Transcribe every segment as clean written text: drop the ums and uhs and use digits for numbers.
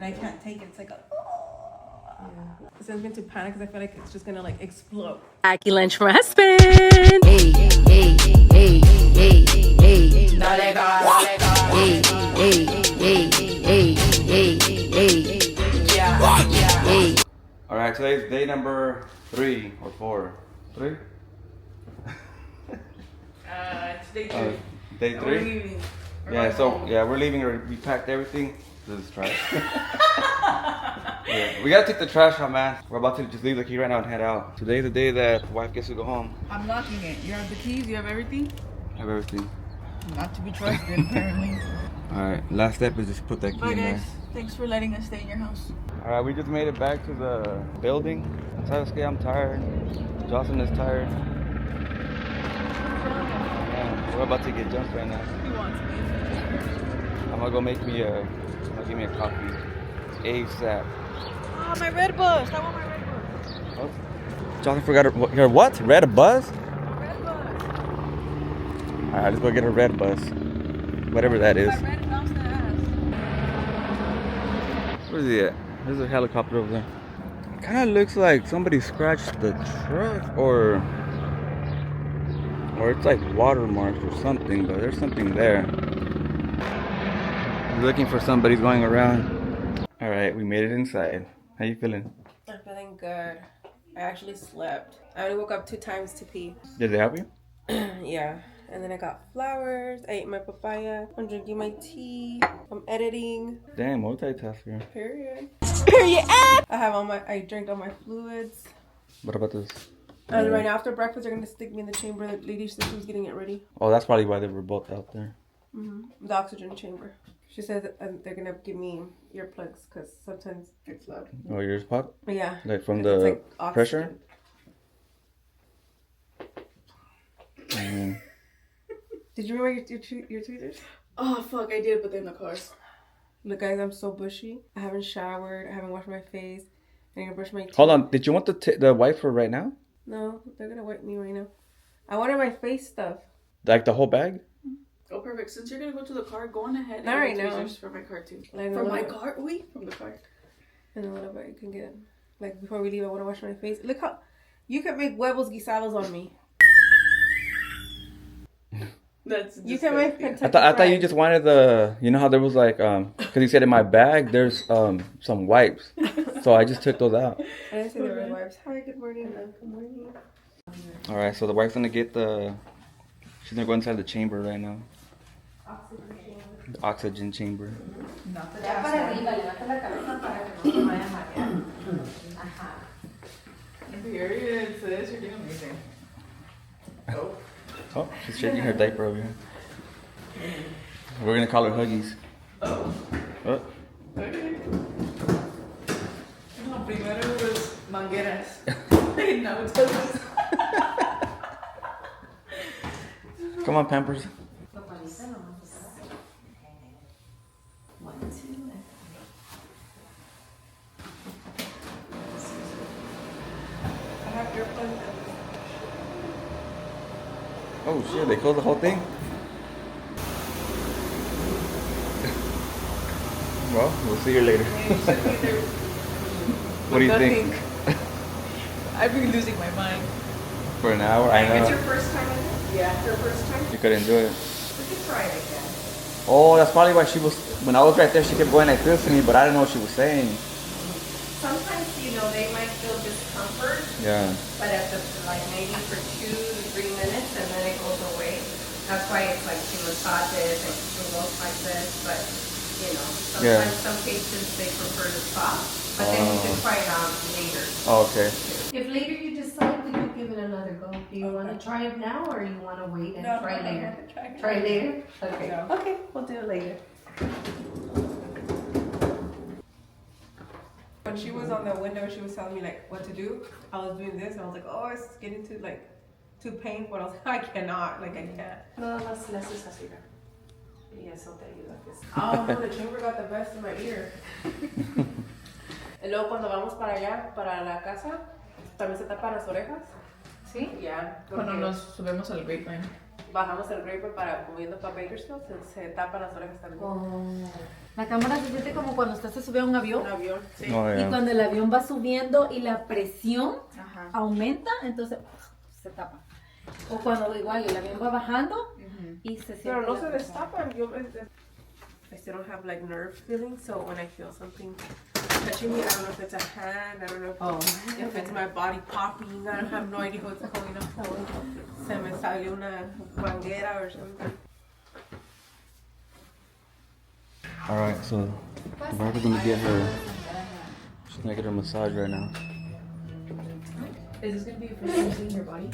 I can't take it. It's like a. Yeah. It sends me into panic because I feel like it's just gonna like explode. Aki lunch for my husband. Hey, hey, hey, hey, hey, dale gas. Hey, hey, hey, hey, hey, hey, yeah, yeah. Hey. All right, today's day number 3 or 4. 3? It's day 3. Day 3? We're leaving. We're leaving. We packed everything. This is trash. Yeah, we gotta take the trash out, man. We're about to just leave the key right now and head out. Today's the day that the wife gets to go home. I'm locking it. You have the keys? You have everything? I have everything. Not to be trusted, apparently. Alright, last step is just put that key Bye, in there. guys. Thanks for letting us stay in your house. Alright, we just made it back to the building. I'm tired. Jocelyn is tired. Yeah, we're about to get jumped right now. He wants me. I'm gonna go give me a coffee. ASAP. Oh, my red bus. I want my red bus. Oh, Jocelyn forgot her what? Red bus? Red bus. Alright, let's go get her red bus. Whatever that is. My red bounce that ass. Where is he at? There's a helicopter over there. It kind of looks like somebody scratched the truck or it's like watermarks or something, but there's something there. He's looking for somebody going around. Alright, we made it inside. How you feeling? I'm feeling good. I actually slept. I only woke up 2 times to pee. Did they help you? Yeah. And then I got flowers. I ate my papaya. I'm drinking my tea. I'm editing. Damn, multitasker. Period. Period. I drank all my fluids. What about this? And right now after breakfast, they're gonna stick me in the chamber. The lady said she was getting it ready. Oh, that's probably why they were both out there. The oxygen chamber. She says they're gonna give me earplugs because sometimes it's loud. Oh, yours pop? Yeah. Like from the pressure? Did you remember your tweezers? Oh, fuck, I did, but they're in the car. Look, guys, I'm so bushy. I haven't showered. I haven't washed my face. I'm gonna brush my teeth. Hold on. Did you want the wipe for right now? No, they're gonna wipe me right now. I wanted my face stuff. Like the whole bag? Oh, perfect. Since you're gonna go to the car, go on ahead. Not right now. For my car too. Like for my car? Oui, from the car. And then whatever you can get. Like before we leave, I want to wash my face. Look how you can make huevos guisados on me. That's you can make Kentucky I thought you just wanted the, you know how there was like because he said in my bag there's some wipes, so I just took those out. I didn't say there were wipes. Hi, good morning. Good morning. All right, so the wife's gonna get she's gonna go inside the chamber right now. The oxygen chamber. Period. Sis, you're doing amazing. Oh, she's shaking her diaper over here. We're gonna call her Huggies. Oh. Oh. Okay. No, primero was mangueras. Now it's huggies. Come on, Pampers. I have earplugs. Oh shit, they closed the whole thing? Well, we'll see you later. What do you think? I've been losing my mind. For an hour? I know. It's your first time in it? Yeah, it's your first time? You couldn't do it. We could try it again. Oh, that's probably why she was, when I was right there, she kept going like this to me, but I didn't know what she was saying. Sometimes, they might feel discomfort. Yeah. But at maybe for 2 to 3 minutes and then it goes away. That's why it's like she massages and she goes like this. But, sometimes some patients, they prefer to stop. But then you can try it out later. Oh, okay. If later you decide, we could give it another go. Do you want to try it now or you want to wait and try later? Try later? Okay. No. Okay, we'll do it later. When she was on the window, she was telling me like what to do. I was doing this and I was like, oh, it's getting too painful. I was like, I cannot, I can't. Nada más le haces así, y eso te ayuda. Oh, no, the chamber got the best in my ear. Y luego cuando vamos para allá, para la casa, también se tapan las orejas. ¿Sí? Yeah. Cuando nos subimos al grapevine. bajamos el grapefruit para moviendo para Bakersfield, se tapan las orejas también. Oh. La cámara se siente como cuando usted se sube a un avión. Un avión, sí. Oh, Y yeah. cuando el avión va subiendo y la presión Ajá. aumenta, entonces se tapa. O cuando igual el avión va bajando y se siente. Pero no la se presión. destapan. I still don't have like nerve feeling, so when I feel something touching me, I don't know if it's a hand, I don't know if it's my body popping, I have no idea what's going on. Se me salió una manguera or something. Alright, so the wife is gonna get her. She's gonna get her massage right now. Is this gonna be your first time seeing your body?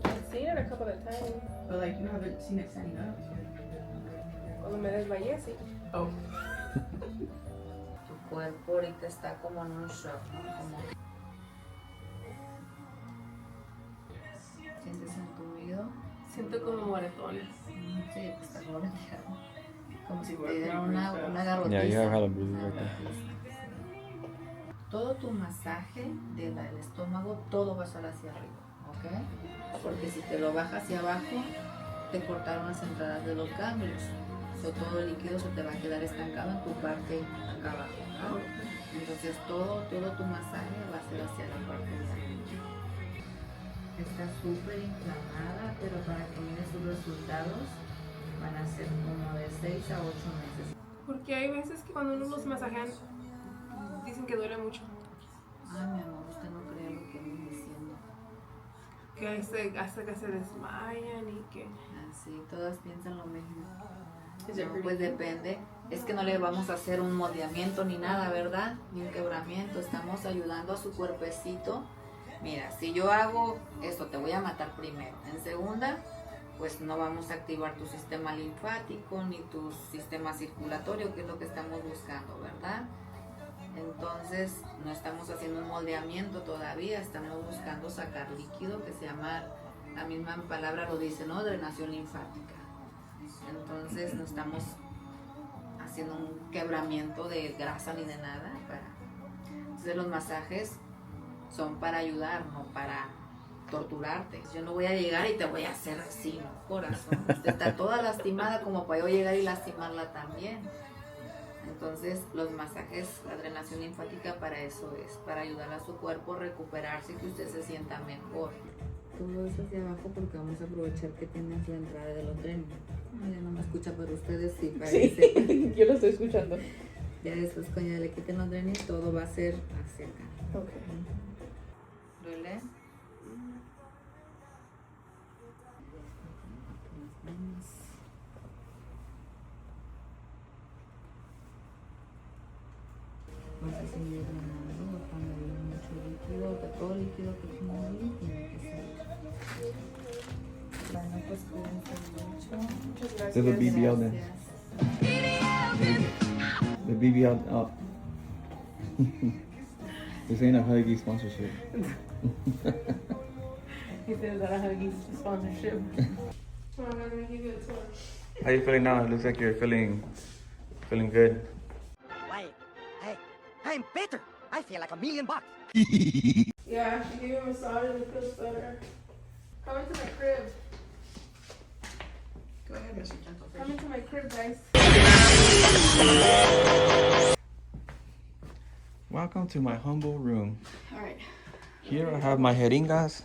I've seen it a couple of times. But like you haven't seen it standing up. Cuando me desmayé, sí. Oh. Tu cuerpo ahorita está como en un shock, ¿no? Como... ¿Sientes entumido? Siento como moretones. Sí, pues está como ventilado. Como si te Igual, dieran sí, una sí. garrotiza. Yeah, you have had a bruise right there. Todo tu masaje del estómago, todo va a estar hacia arriba, ¿ok? Porque si te lo bajas hacia abajo, te cortaron las entradas de los ganglios. So, todo el líquido se te va a quedar estancado en tu parte acá abajo, ¿no? Entonces todo tu masaje va a ser hacia la parte de arriba. Está súper inflamada, pero para que mires sus resultados van a ser como de 6 a 8 meses. Porque hay veces que cuando uno los masajean, dicen que duele mucho. Ay, mi amor, usted no cree lo que estoy diciendo. Que hasta que se desmayan y que... Así, todas piensan lo mismo. No, pues depende. Es que no le vamos a hacer un moldeamiento ni nada, ¿verdad? Ni un quebramiento. Estamos ayudando a su cuerpecito. Mira, si yo hago esto, te voy a matar primero. En segunda, pues no vamos a activar tu sistema linfático ni tu sistema circulatorio, que es lo que estamos buscando, ¿verdad? Entonces, no estamos haciendo un moldeamiento todavía. Estamos buscando sacar líquido, que se llama, la misma palabra lo dice, ¿no? Drenación linfática. Entonces no estamos haciendo un quebramiento de grasa ni de nada. Entonces los masajes son para ayudar, no para torturarte. Yo no voy a llegar y te voy a hacer así, ¿no? Corazón. Usted está toda lastimada como para yo llegar y lastimarla también. Entonces los masajes, la drenación linfática para eso es, para ayudar a su cuerpo a recuperarse y que usted se sienta mejor. Todo eso hacia abajo porque vamos a aprovechar que tienes la entrada de los drenos. Ya no me escucha, pero ustedes sí parece. Sí, yo lo estoy escuchando. Ya después cuando ya le quiten los drenos todo va a ser hacia acá. Ok. ¿Duele? Vas a seguir drenando, botando ahí mucho líquido, que todo el líquido que tiene ahí tiene que salir. Bueno, pues cuídense mucho. Muchas gracias. There's a BBL there. Gracias. The BBL up. This ain't a Huggy sponsorship. He says that I have a sponsorship. Well, I'm gonna give you a tour. How you feeling now? It looks like you're feeling good. Why, I'm better. I feel like $1,000,000. Yeah, she gave me a massage and it feels better. Come into my crib. Go ahead, Mr. Gentle. Come into my crib, guys. Welcome to my humble room. All right. Here I have my jeringas.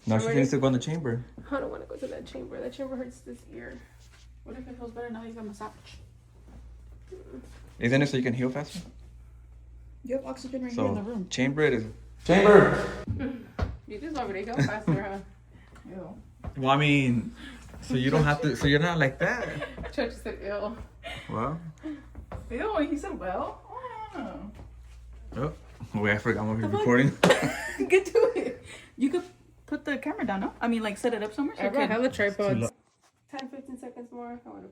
Now she needs to go in the chamber. I don't want to go to that chamber. That chamber hurts this ear. What if it feels better now you got massage? Isn't it so you can heal faster? You have oxygen right here in the So room. chamber it is. Chamber. You just want me to go faster, huh? Ew. Well, I mean, so you don't have to. So you're not like that. Chuck said ill. Well. Ew, he said well. Oh. Oh, wait, I forgot I'm recording. Get to it. You could put the camera down, no? I mean, like, set it up somewhere. So I you can- have the tripods. low. 10-15 seconds more. I would have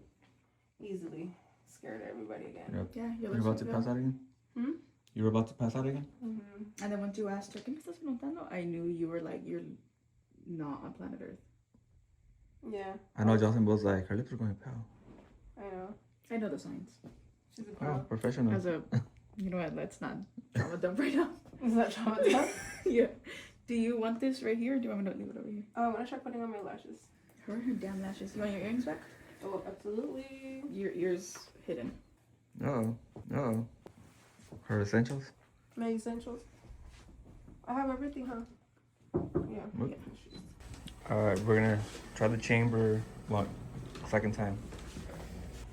easily scared everybody again. Yeah, You're about to pass out again? Hmm? You were about to pass out again? And then once you asked her, ¿qué me estás preguntando? I knew you were like, you're not on planet Earth. Yeah, I know Jocelyn was like, her lips are going pale. I know. I know the signs. She's a Oh, girl. professional. As a, you know what, let's not trauma dump right now. Is that traumatized? Yeah. Do you want this right here or do you want me to leave it over here? Oh, I want to try putting on my lashes. Her damn lashes. You want your earrings back? Oh, absolutely. Your ears hidden. No. No. Her essentials? My essentials. I have everything, huh? Yeah. What? Alright, we're gonna try the chamber one second time.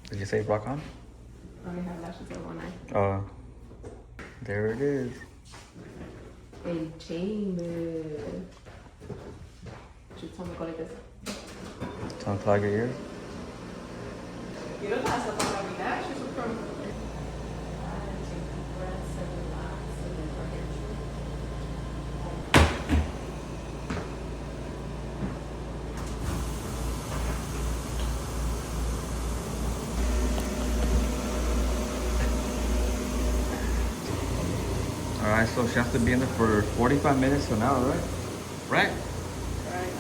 Did you say rock on? I only have lashes in one eye. There it is. El chamber. Should someone go like this? To unclog your ears. You don't have to follow me. Lashes from. Alright, so she has to be in there for 45 minutes to an hour, right? Right?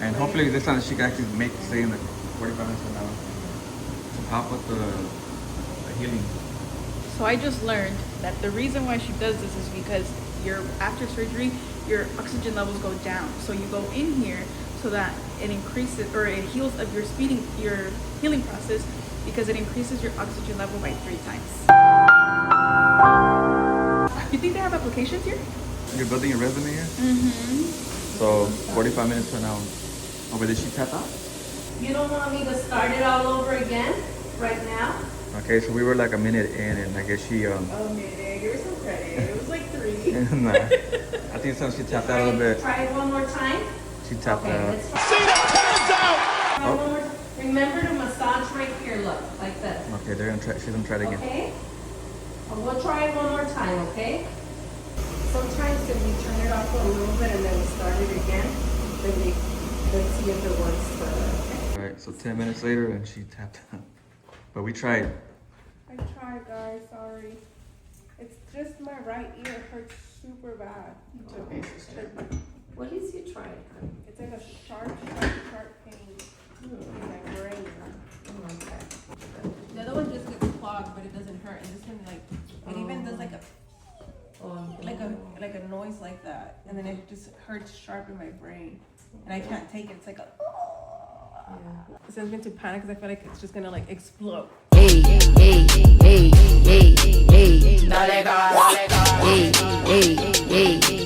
And hopefully this time she can actually stay in there 45 minutes to an hour. So how about the healing? So I just learned that the reason why she does this is because after surgery, your oxygen levels go down. So you go in here so that it increases or it heals of your healing process because it increases your oxygen level by 3 times. You think they have applications here? You're building your resume here? Mm-hmm. So 45 minutes to an hour. Oh, but did she tap out? You don't want me to start it all over again right now? Okay, so we were like a minute in and I guess she Oh, man, give her some credit. It was like 3. nah. I think so she tapped out a little bit. Try it one more time. She tapped Okay, out. let's try. See the hands out! Try one more. Remember to massage right here, look, like this. Okay, she's gonna try it again. Okay? We'll try it one more time, okay? Sometimes if we turn it off for a little bit and then we start it again, then let's see if it works. Okay? Alright, so 10 minutes later and she tapped out. But we tried. I tried, guys. Sorry. It's just my right ear hurts super bad. It's okay, sister. Well, at least you tried. It's like a sharp pain in my brain. Okay. The other one just gets clogged, but it doesn't hurt. And this one, like, it even does like a noise like that, and then it just hurts sharp in my brain, and I can't take it. It's like a. It sends me into panic because I feel like it's just gonna like explode. Hey, hey, hey, hey, hey, hey, hey, dale gas, hey, hey, hey, hey.